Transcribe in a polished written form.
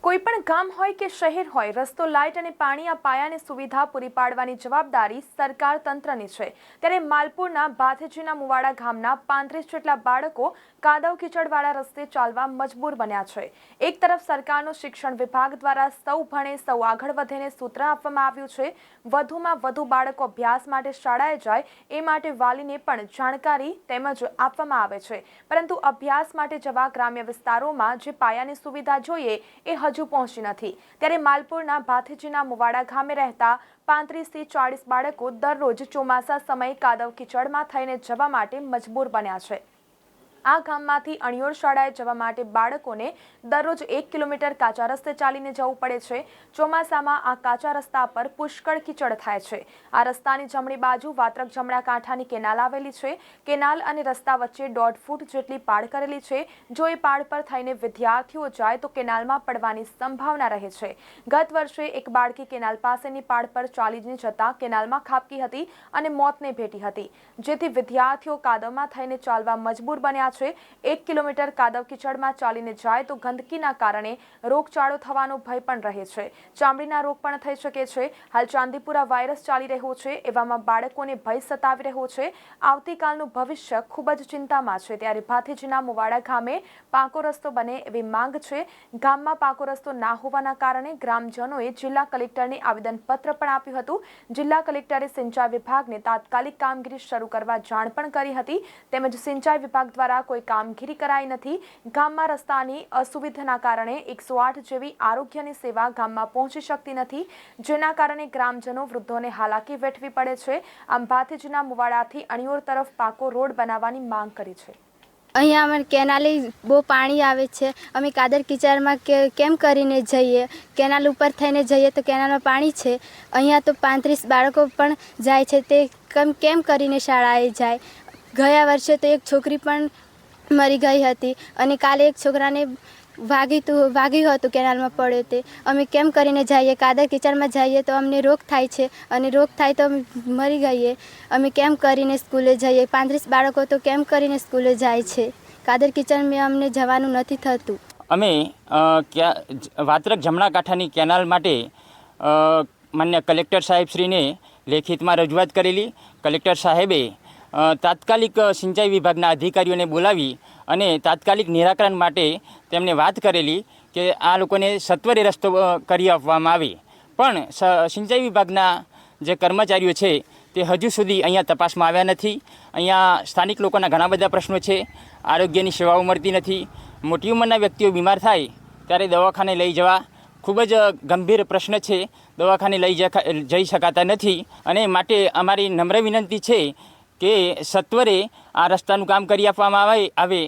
કોઈપણ ગામ હોય કે શહેર હોય, રસ્તો, લાઇટ અને પાણી આ પાયાની સુવિધા પૂરી પાડવાની જવાબદારી સરકાર તંત્રની છે। ત્યારે માલપુરના ભાથેજીના મુવાડા ગામના 35 જેટલા બાળકો કાદવ કીચડવાળા રસ્તે ચાલવા મજબૂર બન્યા છે। એક તરફ સરકારનો શિક્ષણ વિભાગ દ્વારા સૌ ભણે સૌ આગળ વધેને સૂત્ર આપવામાં આવ્યું છે, વધુમાં વધુ બાળકો અભ્યાસ માટે શાળાએ જાય એ માટે વાલીને પણ જાણકારી તેમજ આપવામાં આવે છે, પરંતુ અભ્યાસ માટે જવા ગ્રામ્ય વિસ્તારોમાં જે પાયાની સુવિધા જોઈએ એ હજુ પહોંચી નથી। ત્યારે માલપુરના ભાથેજીના મુવાડા ગામે રહેતા 35 થી 40 બાળકો દરરોજ ચોમાસા સમયે કાદવ કીચડમાં થઈને જવા માટે મજબૂર બન્યા છે। આ ગામમાંથી અણિયોડ શાળાએ જવા માટે બાળકોને દરરોજ 1 કિલોમીટર કાચા રસ્તે ચાલીને જવું પડે છે। ચોમાસામાં આ કાચા રસ્તા પર પુષ્કળ કીચડ થાય છે। આ રસ્તાની જમણી બાજુ વાત્રક જમણા કાંઠાની કેનાલ આવેલી છે। કેનાલ અને રસ્તા વચ્ચે 1.5 ફૂટ જેટલી પાડ કરેલી છે। જો એ પાડ પર થઈને વિદ્યાર્થીઓ જાય તો કેનાલમાં પડવાની સંભાવના રહે છે। ગત વર્ષે એક બાળકી કેનાલ પાસેની પાડ પર ચાલીને જતા કેનાલમાં ખાબકી હતી અને મોતને ભેટી હતી, જેથી વિદ્યાર્થીઓ કાદવમાં થઈને ચાલવા મજબૂર બન્યા છે। 1 કિલોમીટર કાદવ કીચડમાં ચાલીને જાય તો ગંદકીના કારણે રોગચાળો થવાનો ભય પણ રહે છે। ચામડીના રોગ પણ થઈ શકે છે। હાલ ચાંદીપુરા વાયરસ ચાલી રહ્યો છે, એવામાં બાળકોને ભય સતાવી રહ્યો છે। આવતીકાલનું ભવિષ્ય ખૂબ જ ચિંતામાં છે। ત્યારે ભાથેજીના મુવાડા ગામે પાકો રસ્તો બને એવી માંગ છે। ગામમાં પાકો રસ્તો ના હોવાના કારણે ગ્રામજનોએ જિલ્લા કલેક્ટરને આવેદનપત્ર પણ આપ્યું હતું। જિલ્લા કલેક્ટરે સિંચાઈ વિભાગને તાત્કાલિક કામગીરી શરૂ કરવા જાણ પણ કરી હતી, તેમજ સિંચાઈ વિભાગ દ્વારા કોઈ કામગીરી કરાઈ નથી। ગામમાં રસ્તાની અસુવિધાના કારણે 108 જેવી આરોગ્યની સેવા ગામમાં પહોંચી શકતી નથી, જેના કારણે ગ્રામજનો વૃદ્ધોને હાલાકી વેઠવી પડે છે। આમ ભાથેજીના મુવાડાથી અણિયોડ તરફ પાકો રોડ બનાવવાની માંગ કરી છે। અહીંયા અમારે કેનાલે બહુ પાણી આવે છે, અમે કાદર કિચડમાં કેમ કરીને જઈએ? કેનાલ ઉપર થઈને જઈએ તો કેનાલમાં પાણી છે। અહીંયા તો 35 બાળકો પણ જાય છે, તે કેમ કરીને શાળાએ જાય? ગયા વર્ષે તો એક છોકરી પણ મરી ગઈ હતી અને કાલે એક છોકરાને વાગ્યું હતું કેનાલમાં પડ્યો તે। અમે કેમ કરીને જઈએ? કાદર કિચડમાં જઈએ તો અમને રોગ થાય છે અને રોગ થાય તો અમે મરી ગઈએ। અમે કેમ કરીને સ્કૂલે જઈએ? 35 બાળકો તો કેમ કરીને સ્કૂલે જાય છે? કાદર કિચડમાં અમને જવાનું નથી થતું। અમે વાત્રક જમણા કાંઠાની કેનાલ માટે માન્ય કલેક્ટર સાહેબશ્રીને લેખિતમાં રજૂઆત કરેલી। કલેક્ટર સાહેબે તાત્કાલિક સિંચાઈ વિભાગના અધિકારીઓને બોલાવી અને તાત્કાલિક નિરાકરણ માટે તેમને વાત કરેલી કે આ લોકોને સત્વરે રસ્તો કરી આપવામાં આવે, પણ સિંચાઈ વિભાગના જે કર્મચારીઓ છે તે હજુ સુધી અહીંયા તપાસમાં આવ્યા નથી। અહીંયા સ્થાનિક લોકોના ઘણા બધા પ્રશ્નો છે, આરોગ્યની સેવાઓ મળતી નથી। મોટી ઉંમરના વ્યક્તિઓ બીમાર થાય ત્યારે દવાખાને લઈ જવા ખૂબ જ ગંભીર પ્રશ્ન છે, દવાખાને જઈ શકાતા નથી। અને માટે અમારી નમ્ર વિનંતી છે કે સત્વરે આ રસ્તાનું કામ કરી આપવામાં આવે।